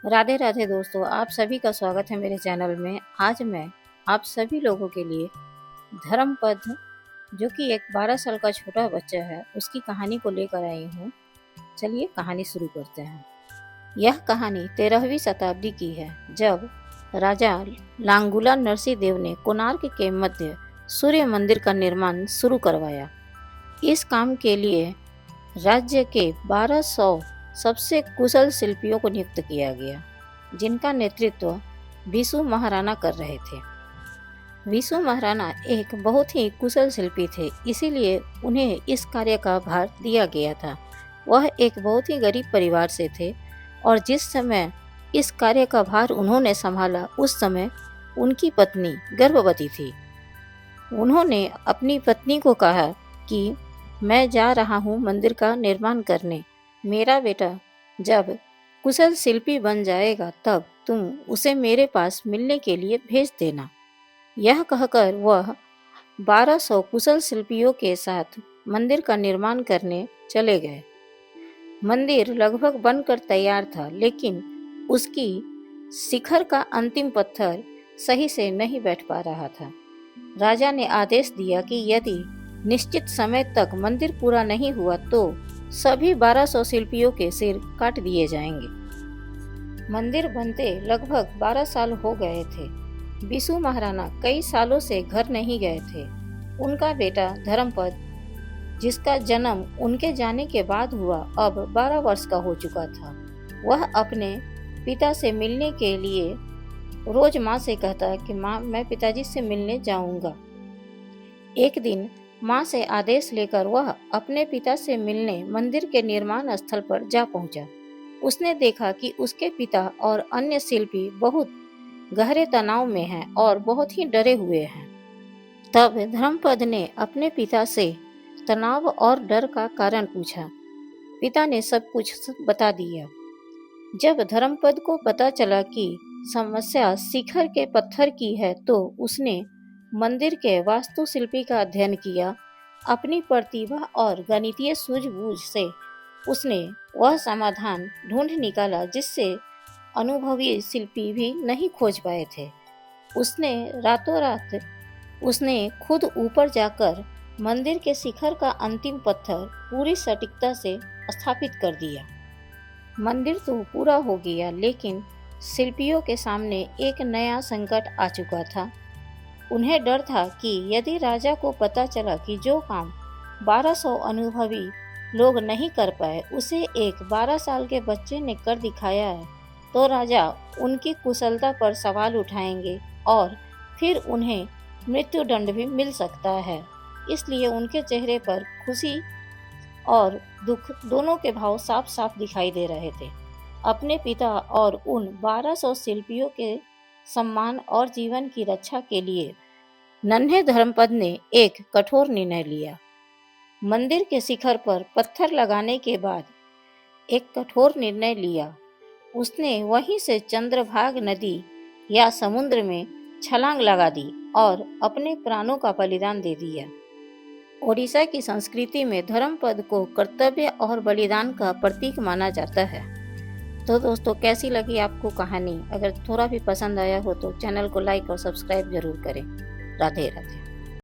राधे राधे दोस्तों, आप सभी का स्वागत है मेरे चैनल में। आज मैं आप सभी लोगों के लिए धर्मपद, जो कि एक 12 साल का छोटा बच्चा है, उसकी कहानी को लेकर आई हूँ। चलिए कहानी शुरू करते हैं। यह कहानी 13वीं शताब्दी की है, जब राजा लांगुला नरसिंह देव ने कोणार्क के मध्य सूर्य मंदिर का निर्माण शुरू करवाया। इस काम के लिए राज्य के 1200 सबसे कुशल शिल्पियों को नियुक्त किया गया, जिनका नेतृत्व विशु महाराणा कर रहे थे। विशु महाराणा एक बहुत ही कुशल शिल्पी थे, इसीलिए उन्हें इस कार्य का भार दिया गया था। वह एक बहुत ही गरीब परिवार से थे और जिस समय इस कार्य का भार उन्होंने संभाला, उस समय उनकी पत्नी गर्भवती थी। उन्होंने अपनी पत्नी को कहा कि मैं जा रहा हूँ मंदिर का निर्माण करने। मेरा बेटा जब कुशल शिल्पी बन जाएगा तब तुम उसे मेरे पास मिलने के लिए भेज देना। यह कहकर वह 1200 कुशल शिल्पियों के साथ मंदिर का निर्माण करने चले गए। मंदिर लगभग बनकर तैयार था, लेकिन उसकी शिखर का अंतिम पत्थर सही से नहीं बैठ पा रहा था। राजा ने आदेश दिया कि यदि निश्चित समय तक मंदिर पूरा नहीं हुआ तो सभी 1200 शिल्पियों के सिर काट दिए जाएंगे। मंदिर बनते लगभग 12 साल हो गए थे। विशु महाराणा कई सालों से घर नहीं गए थे। उनका बेटा धर्मपद, जिसका जन्म उनके जाने के बाद हुआ, अब 12 वर्ष का हो चुका था। वह अपने पिता से मिलने के लिए रोज माँ से कहता कि माँ, मैं पिताजी से मिलने जाऊंगा। एक दिन माँ से आदेश लेकर वह अपने पिता से मिलने मंदिर के निर्माण स्थल पर जा पहुंचा। उसने देखा कि उसके पिता और अन्य शिल्पी बहुत गहरे तनाव में हैं और बहुत ही डरे हुए हैं। तब धर्मपद ने अपने पिता से तनाव और डर का कारण पूछा। पिता ने सब कुछ बता दिया। जब धर्मपद को पता चला कि समस्या शिखर के पत्थर की है, तो उसने मंदिर के वास्तुशिल्पी का अध्ययन किया। अपनी प्रतिभा और गणितीय सूझबूझ से उसने वह समाधान ढूंढ निकाला जिससे अनुभवी शिल्पी भी नहीं खोज पाए थे। उसने रातों रात खुद ऊपर जाकर मंदिर के शिखर का अंतिम पत्थर पूरी सटीकता से स्थापित कर दिया। मंदिर तो पूरा हो गया, लेकिन शिल्पियों के सामने एक नया संकट आ चुका था। उन्हें डर था कि यदि राजा को पता चला कि जो काम 1200 अनुभवी लोग नहीं कर पाए, उसे एक 12 साल के बच्चे ने कर दिखाया है, तो राजा उनकी कुशलता पर सवाल उठाएंगे और फिर उन्हें मृत्युदंड भी मिल सकता है। इसलिए उनके चेहरे पर खुशी और दुख दोनों के भाव साफ साफ दिखाई दे रहे थे। अपने पिता और उन 1200 शिल्पियों के सम्मान और जीवन की रक्षा के लिए नन्हे धर्मपद ने एक कठोर निर्णय लिया। मंदिर के शिखर पर पत्थर लगाने के बाद एक कठोर निर्णय लिया। उसने वहीं से चंद्रभाग नदी या समुद्र में छलांग लगा दी और अपने प्राणों का बलिदान दे दिया। ओडिशा की संस्कृति में धर्मपद को कर्तव्य और बलिदान का प्रतीक माना जाता है। तो दोस्तों, कैसी लगी आपको कहानी? अगर थोड़ा भी पसंद आया हो तो चैनल को लाइक और सब्सक्राइब जरूर करें। राधे राधे।